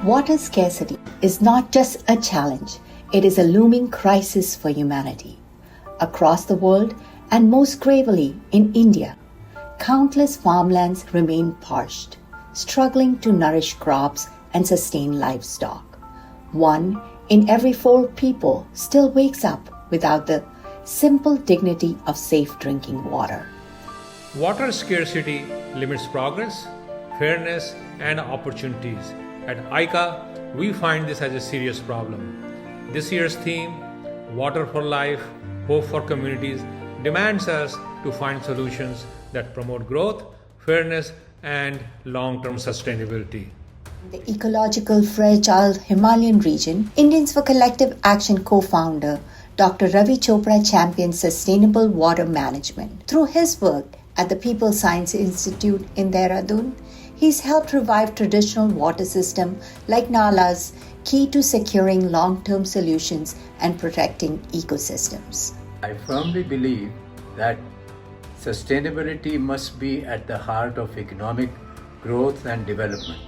Water scarcity is not just a challenge, it is a looming crisis for humanity. Across the world, and most gravely in India, countless farmlands remain parched, struggling to nourish crops and sustain livestock. 1 in every 4 people still wakes up without the simple dignity of safe drinking water. Water scarcity limits progress, fairness, and opportunities. At ICA, we find this as a serious problem. This year's theme, Water for Life, Hope for Communities, demands us to find solutions that promote growth, fairness, and long-term sustainability. In the ecological fragile Himalayan region, Indians for Collective Action co-founder Dr. Ravi Chopra champions sustainable water management. Through his work at the People's Science Institute in Dehradun, he's helped revive traditional water systems like nalas, key to securing long-term solutions and protecting ecosystems. I firmly believe that sustainability must be at the heart of economic growth and development.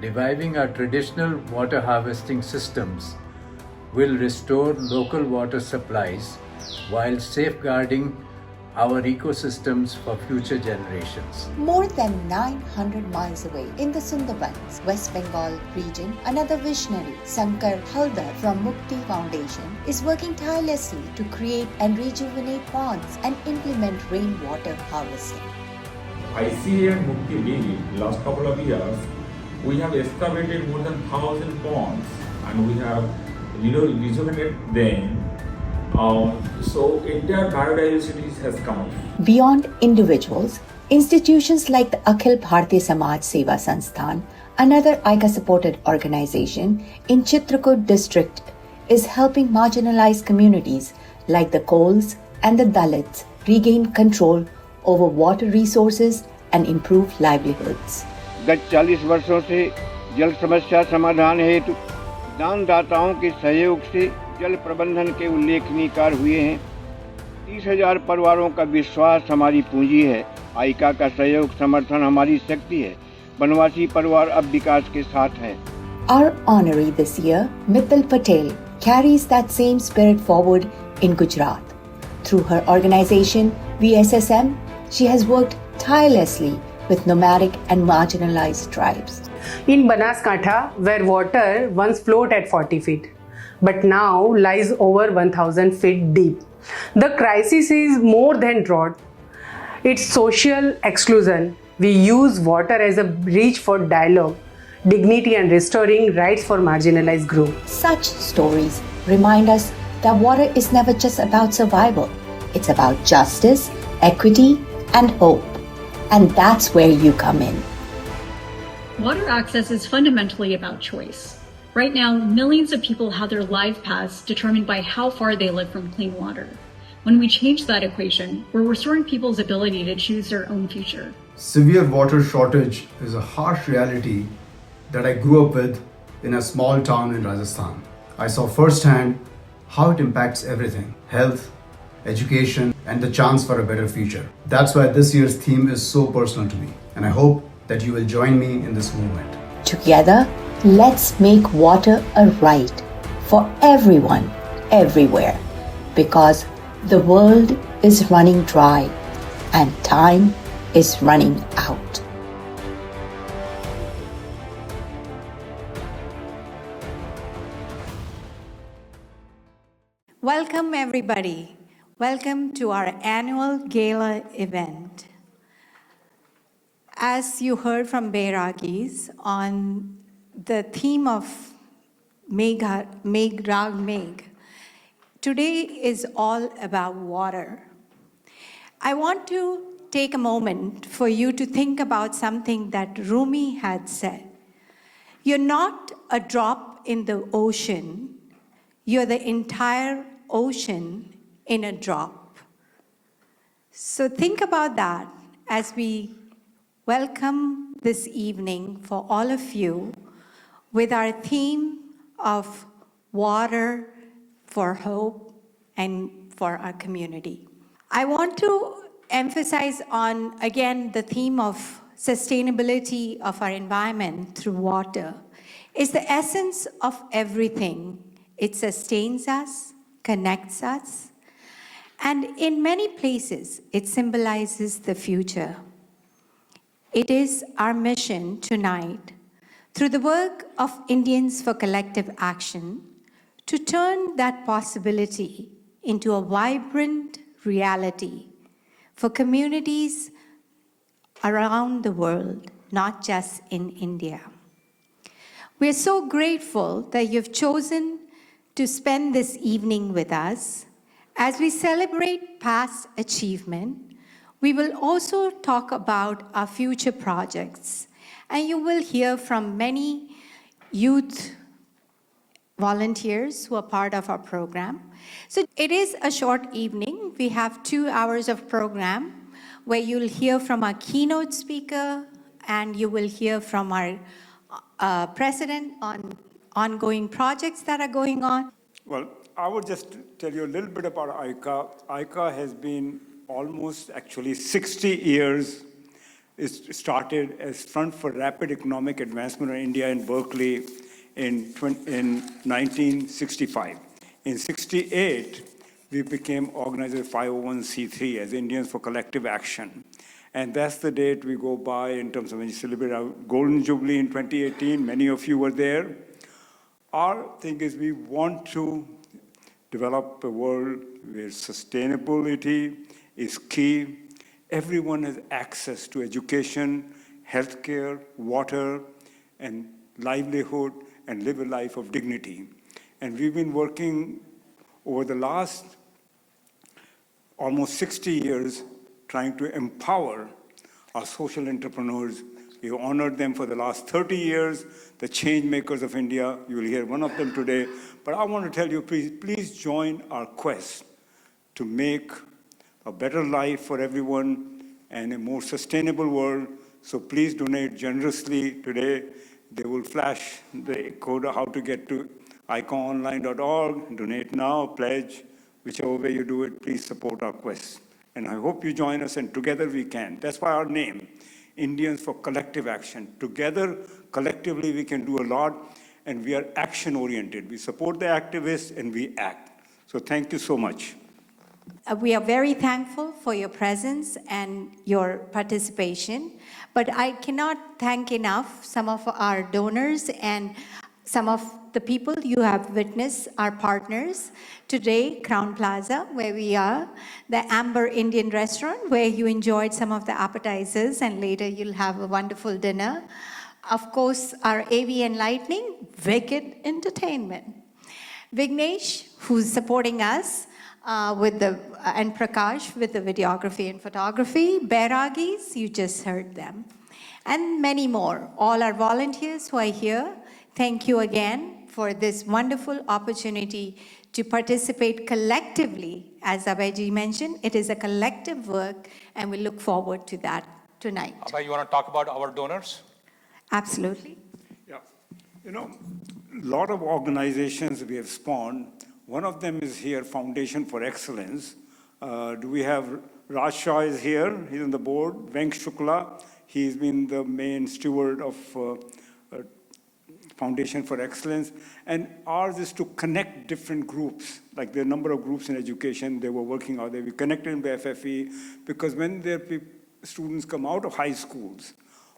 Reviving our traditional water harvesting systems will restore local water supplies while safeguarding our ecosystems for future generations. More than 900 miles away in the Sundarbans, West Bengal region, another visionary, Sankar Haldar from Mukti Foundation, is working tirelessly to create and rejuvenate ponds and implement rainwater harvesting. ICA and Mukti League, last couple of years, we have excavated more than 1,000 ponds and we have rejuvenated them. So entire biodiversity has come. Beyond individuals, institutions like the Akhil Bharatiya Samaj Seva Sansthan, another ICA-supported organization in Chitrakoot district, is helping marginalized communities like the Kols and the Dalits regain control over water resources and improve livelihoods. गत 40 वर्षों से जल समस्या समाधान हेतु दानदाताओं के सहयोग से जल प्रबंधन के उल्लेखनीय कार्य हुए हैं। 30,000 परिवारों का विश्वास हमारी पूंजी है। आइका का सहयोग समर्थन हमारी शक्ति है। बनवासी परिवार अब विकास के साथ हैं। Our honoree this year, Mittal Patel, carries that same spirit forward in Gujarat. Through her organization, VSSM, she has worked tirelessly with nomadic and marginalized tribes. In Banaskantha, where water once flowed at 40 feet, but now lies over 1,000 feet deep. The crisis is more than drought. It's social exclusion. We use water as a bridge for dialogue, dignity and restoring rights for marginalized groups. Such stories remind us that water is never just about survival. It's about justice, equity, and hope. And that's where you come in. Water access is fundamentally about choice. Right now, millions of people have their life paths determined by how far they live from clean water. When we change that equation, we're restoring people's ability to choose their own future. Severe water shortage is a harsh reality that I grew up with in a small town in Rajasthan. I saw firsthand how it impacts everything: health, education, and the chance for a better future. That's why this year's theme is so personal to me, and I hope that you will join me in this movement. Together, let's make water a right for everyone, everywhere, because the world is running dry and time is running out. Welcome everybody. Welcome to our annual Gala event. As you heard from Bairagis on the theme of Megh Rag Megh, today is all about water. I want to take a moment for you to think about something that Rumi had said. You're not a drop in the ocean, you're the entire ocean in a drop. So think about that as we welcome this evening for all of you with our theme of water for hope and for our community. I want to emphasize on, again, the theme of sustainability of our environment through water. is the essence of everything. It sustains us, connects us, and in many places, it symbolizes the future. It is our mission tonight, through the work of Indians for Collective Action, to turn that possibility into a vibrant reality for communities around the world, not just in India. We are so grateful that you've chosen to spend this evening with us. As we celebrate past achievement, we will also talk about our future projects, and you will hear from many youth volunteers who are part of our program. So it is a short evening. We have 2 hours of program where you'll hear from our keynote speaker and you will hear from our president on ongoing projects that are going on. Well, I would just tell you a little bit about ICA. ICA has been almost actually 60 years. It started as Front for Rapid Economic Advancement of India in Berkeley in 1965. In 68, we became organized as 501c3 as Indians for Collective Action. And that's the date we go by in terms of when you celebrate our Golden Jubilee in 2018. Many of you were there. Our thing is we want to develop a world where sustainability is key. Everyone has access to education, healthcare, water, and livelihood, and live a life of dignity. And we've been working over the last almost 60 years trying to empower our social entrepreneurs. We honored them for the last 30 years, the change makers of India. You will hear one of them today. But I want to tell you, please join our quest to make a better life for everyone and a more sustainable world. So please donate generously today. They will flash the code how to get to icaonline.org. Donate now, pledge, whichever way you do it, please support our quest. And I hope you join us, and together we can. That's why our name, Indians for Collective Action. Together, collectively, we can do a lot, and we are action-oriented. We support the activists, and we act. So thank you so much. We are very thankful for your presence and your participation, but I cannot thank enough some of our donors and some of the people you have witnessed, our partners. Today, Crown Plaza, where we are, the Amber Indian Restaurant, where you enjoyed some of the appetizers, and later you'll have a wonderful dinner. Of course, our AV and Lightning, Wicked Entertainment. Vignesh, who's supporting us, and Prakash with the videography and photography. Bairagis, you just heard them. And many more. All our volunteers who are here, thank you again for this wonderful opportunity to participate collectively. As Abhayji mentioned, it is a collective work, and we look forward to that tonight. Abhay, you want to talk about our donors? Absolutely. Yeah. You know, a lot of organizations we have spawned. One of them is here, Foundation for Excellence. Do we have Raj Shah is here, he's on the board. Venk Shukla, he's been the main steward of Foundation for Excellence. And ours is to connect different groups, like there are a number of groups in education, they were working out there. We connected in the FFE, because when their students come out of high schools,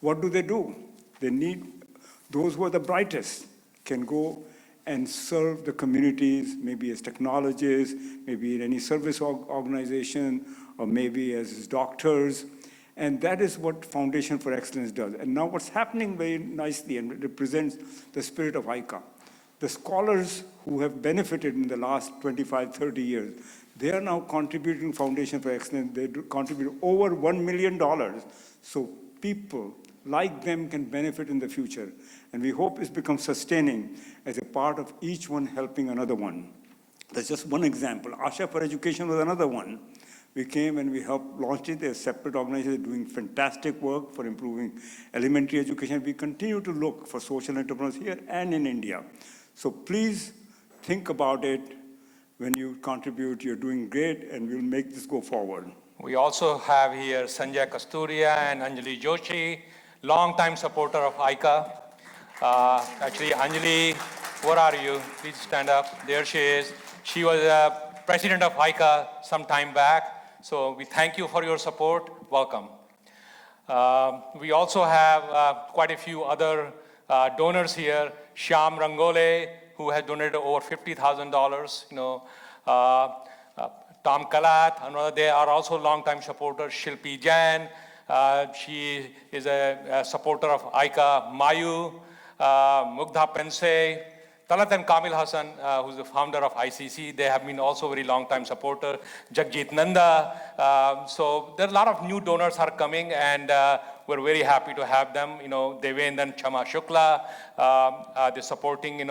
what do? They need, those who are the brightest can go and serve the communities, maybe as technologists, maybe in any service organization, or maybe as doctors. And that is what Foundation for Excellence does. And now what's happening very nicely, and it represents the spirit of ICA. The scholars who have benefited in the last 25, 30 years, they are now contributing to Foundation for Excellence. They contribute over $1 million. So people like them can benefit in the future. And we hope it's become sustaining as a part of each one helping another one. That's just one example. Asha for Education was another one. We came and we helped launch it. They're a separate organization doing fantastic work for improving elementary education. We continue to look for social entrepreneurs here and in India. So please think about it. When you contribute, you're doing great, and we'll make this go forward. We also have here Sanjay Kasturia and Anjali Joshi, long-time supporter of ICA. Actually, Anjali, where are you? Please stand up. There she is. She was president of ICA some time back. So we thank you for your support. Welcome. We also have quite a few other donors here. Shyam Rangole, who has donated over $50,000. Tom Kalat, another, they are also longtime supporters. Shilpi Jain, she is a supporter of ICA. Mayu, Mugdha Pense, Talat and Kamil Hassan, who's the founder of ICC, they have been also very long-time supporter. Jagjit Nanda. So there are a lot of new donors are coming, and we're very happy to have them. Devendan Chama Shukla, they're supporting, and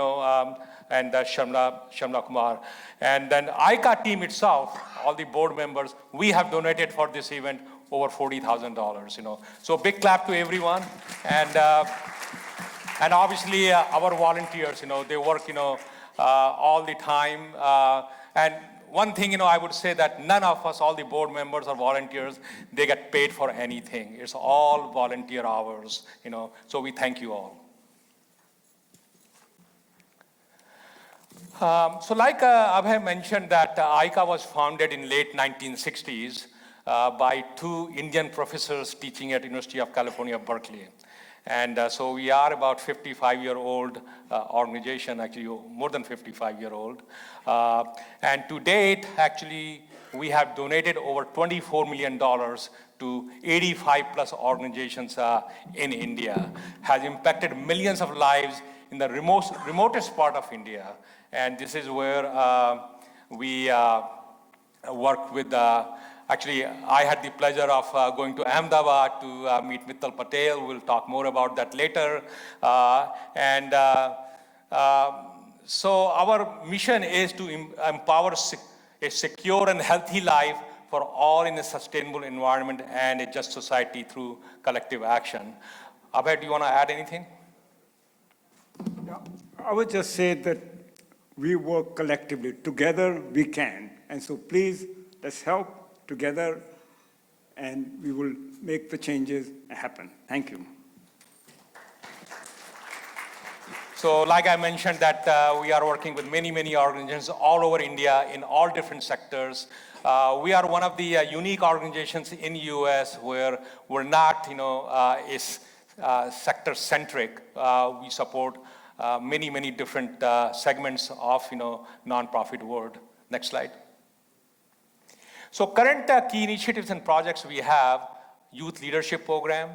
Shamla Kumar. And then ICA team itself, all the board members, we have donated for this event over $40,000. So big clap to everyone. And obviously, our volunteers, they work, all the time. And one thing, I would say that none of us, all the board members or volunteers, they get paid for anything. It's all volunteer hours, So we thank you all. So like Abhay mentioned that ICA was founded in late 1960s by two Indian professors teaching at University of California, Berkeley. And so we are about 55-year-old organization, actually more than 55-year-old. And to date, actually, we have donated over $24 million to 85 plus organizations in India, has impacted millions of lives in the remotest part of India. And this is where we work with actually, I had the pleasure of going to Ahmedabad to meet Mittal Patel. We'll talk more about that later. So our mission is to empower a secure and healthy life for all in a sustainable environment and a just society through collective action. Abhay, do you want to add anything? Yeah, I would just say that we work collectively. Together we can. And so please, let's help together, and we will make the changes happen. Thank you. So like I mentioned that we are working with many, many organizations all over India in all different sectors. We are one of the unique organizations in US where we're not, is sector-centric. We support many, many different segments of, nonprofit world. Next slide. So current key initiatives and projects we have: youth leadership program,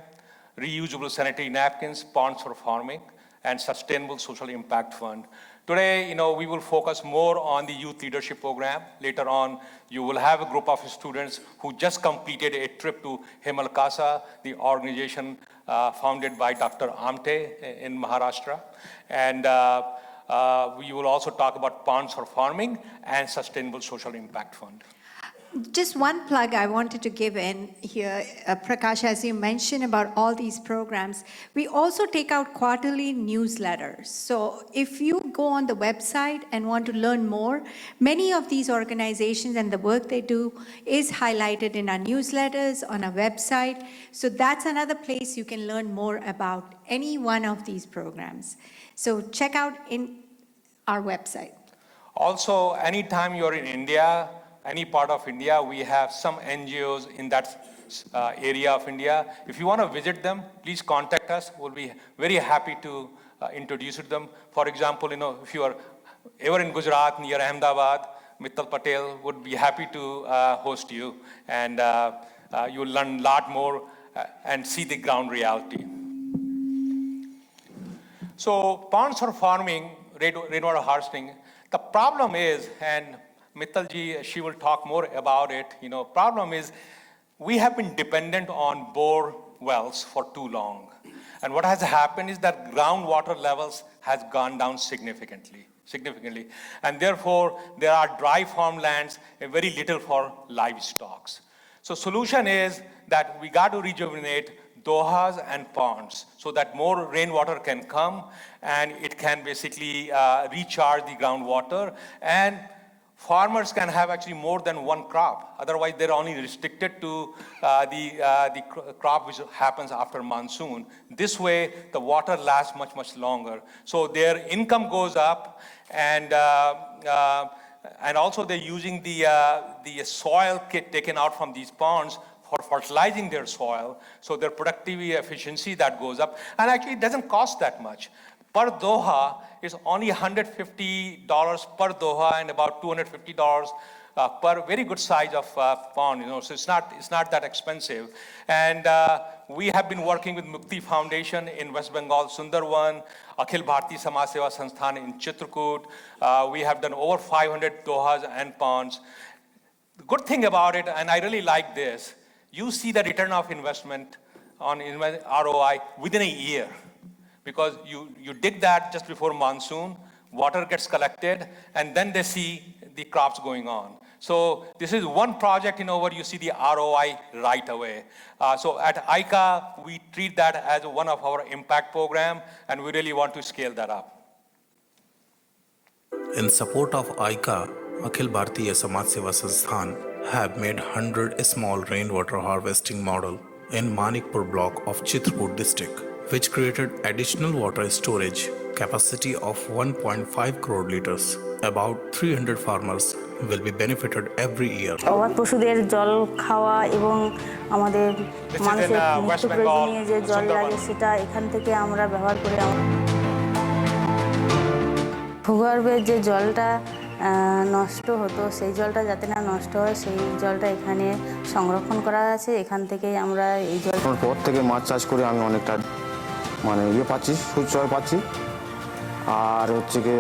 reusable sanitary napkins, ponds for farming, and sustainable social impact fund. Today, we will focus more on the youth leadership program. Later on, you will have a group of students who just completed a trip to Himalkasa, the organization founded by Dr. Amte in Maharashtra. And we will also talk about ponds for farming and sustainable social impact fund. Just one plug I wanted to give in here, Prakash, as you mentioned about all these programs, we also take out quarterly newsletters. So if you go on the website and want to learn more, many of these organizations and the work they do is highlighted in our newsletters, on our website. So that's another place you can learn more about any one of these programs. So check out in our website. Also, anytime you're in India, any part of India, we have some NGOs in that area of India. If you want to visit them, please contact us. We'll be very happy to introduce them. For example, if you are ever in Gujarat near Ahmedabad, Mittal Patel would be happy to host you, and you'll learn a lot more and see the ground reality. So ponds for farming, rainwater harvesting, the problem is, and Mittalji, she will talk more about it. Problem is we have been dependent on bore wells for too long. And what has happened is that groundwater levels has gone down significantly. And therefore, there are dry farmlands and very little for livestock. So solution is that we got to rejuvenate dohas and ponds so that more rainwater can come and it can basically recharge the groundwater. And farmers can have actually more than one crop. Otherwise, they're only restricted to the crop which happens after monsoon. This way, the water lasts much, much longer. So their income goes up, and also they're using the soil kit taken out from these ponds for fertilizing their soil. So their productivity efficiency that goes up, and actually it doesn't cost that much. Per Doha is only $150 per Doha and about $250 per very good size of pond, so it's not that expensive. And we have been working with Mukti Foundation in West Bengal, Sundarban, Akhil Bharti Samaj Seva Sansthan in Chitrakoot. We have done over 500 Dohas and ponds. The good thing about it, and I really like this, you see the return of investment on ROI within a year. Because you dig that just before monsoon, water gets collected, and then they see the crops going on. So this is one project, where you see the ROI right away. So at ICA, we treat that as one of our impact program, and we really want to scale that up. In support of ICA, Akhil Bhartiya Samaj Seva Sansthan have made 100 small rainwater harvesting model in Manikpur block of Chitrakoot district, which created additional water storage capacity of 1.5 crore liters. About 300 farmers will be benefited every year. অবাধ পশুদের জল খাওয়া এবং আমাদের মানুষের নিত্য প্রয়োজনীয় যে জল লাগে সেটা এখান থেকে আমরা ব্যবহার করে ভূগর্ভের যে জলটা নষ্ট হতো সেই জলটা যাতে না নষ্ট হয় সেই জলটা এখানে সংরক্ষণ করা আছে। এখান থেকেই আমরা এই জল পর থেকে মাছ চাষ করে আমি অনেকটা পাচ্ছি, সুজয় পাচ্ছি। আর হচ্ছে কি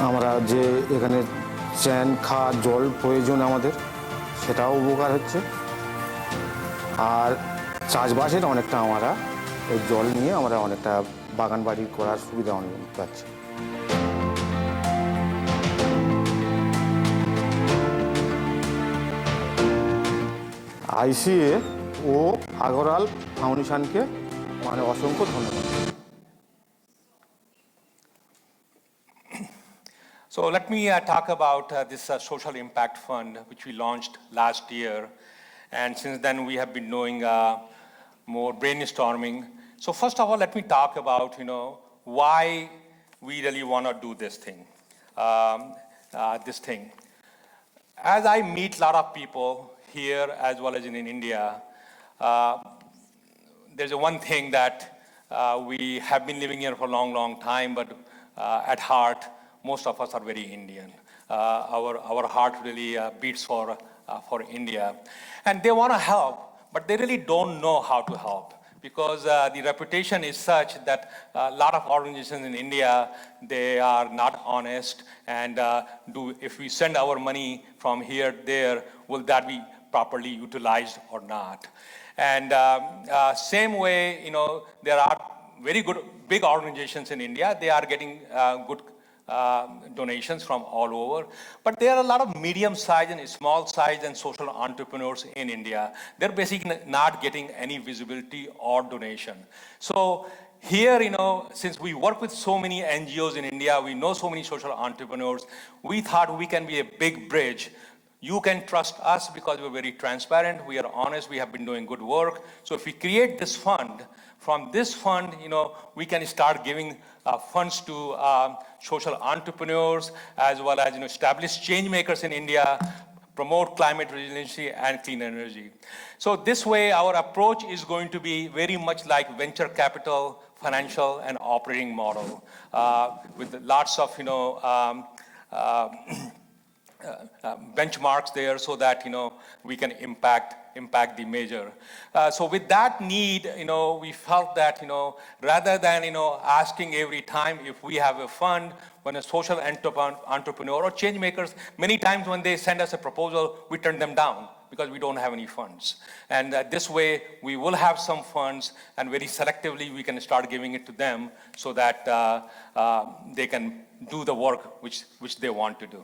আমরা যে এখানে চ্যান খাওয়া জল প্রয়োজন আমাদের সেটাও উপকার হচ্ছে। আর চাষবাসের অনেকটা আমরা এই জল নিয়ে আমরা অনেকটা বাগান বাড়ি করার সুবিধা অনেক পাচ্ছি। ICA ও আগরওয়াল ফাউন্ডেশনকে অসংখ্য ধন্যবাদ। So let me talk about this social impact fund which we launched last year, and since then we have been doing more brainstorming. So first of all, let me talk about why we really want to do this thing. As I meet a lot of people here as well as in India, there's one thing that we have been living here for a long time, but at heart, most of us are very Indian. Our heart really beats for India. And they want to help, but they really don't know how to help. Because the reputation is such that a lot of organizations in India, they are not honest, and if we send our money from here, there, will that be properly utilized or not? And same way, there are very good, big organizations in India. They are getting good donations from all over. But there are a lot of medium-sized and small-sized and social entrepreneurs in India. They're basically not getting any visibility or donation. So here, since we work with so many NGOs in India, we know so many social entrepreneurs, we thought we can be a big bridge. You can trust us because we're very transparent, we are honest, we have been doing good work. So if we create this fund, from this fund, we can start giving funds to social entrepreneurs as well as established change makers in India, promote climate resiliency and clean energy. So this way, our approach is going to be very much like venture capital, financial and operating model with lots of benchmarks there so that we can impact the major. So with that need, we felt that rather than asking every time if we have a fund, when a social entrepreneur or change makers, many times when they send us a proposal, we turn them down because we don't have any funds. And this way, we will have some funds, and very selectively we can start giving it to them so that they can do the work which they want to do.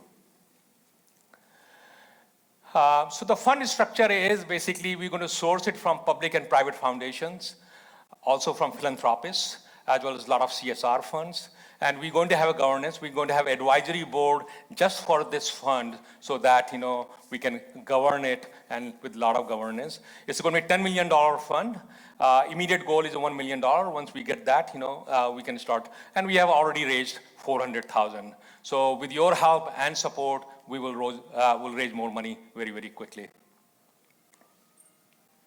So the fund structure is basically we're going to source it from public and private foundations, also from philanthropists, as well as a lot of CSR funds. And we're going to have a governance. We're going to have advisory board just for this fund so that, we can govern it and with a lot of governance. It's going to be a $10 million fund. Immediate goal is $1 million. Once we get that, we can start. And we have already raised 400,000. So with your help and support, we will raise more money very, very quickly.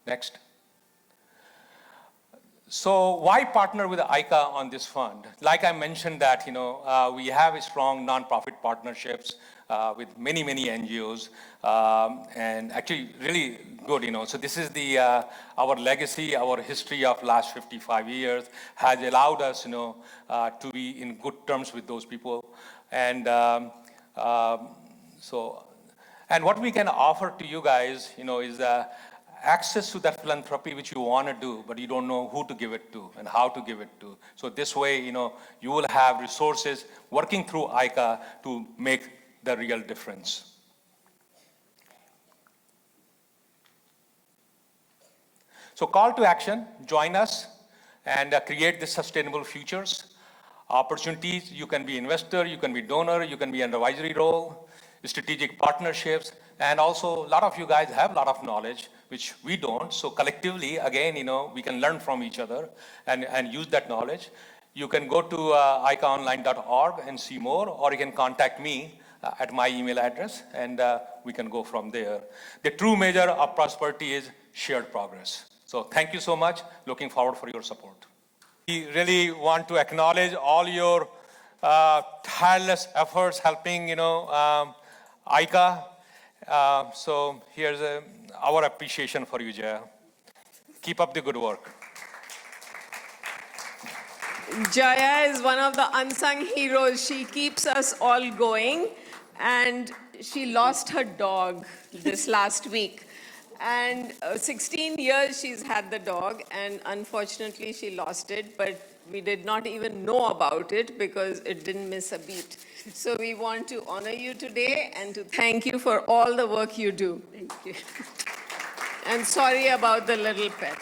Next. So why partner with ICA on this fund? Like I mentioned that, we have strong nonprofit partnerships with many, many NGOs, and actually really good, So this is our legacy, our history of last 55 years has allowed us, to be in good terms with those people. And and what we can offer to you guys, is access to that philanthropy which you want to do, but you don't know who to give it to and how to give it to. So this way, you will have resources working through ICA to make the real difference. So call to action, join us and create the sustainable futures. Opportunities, you can be investor, you can be donor, you can be an advisory role, strategic partnerships, and also a lot of you guys have a lot of knowledge, which we don't. So collectively, again, we can learn from each other and use that knowledge. You can go to icaonline.org and see more, or you can contact me at my email address, and we can go from there. The true measure of prosperity is shared progress. So thank you so much. Looking forward for your support. We really want to acknowledge all your tireless efforts helping, ICA. So here's our appreciation for you, Jaya. Keep up the good work. Jaya is one of the unsung heroes. She keeps us all going, and she lost her dog this last week. And 16 years she's had the dog, and unfortunately she lost it, but we did not even know about it because it didn't miss a beat. So we want to honor you today and to thank you for all the work you do. Thank you. And sorry about the little pet.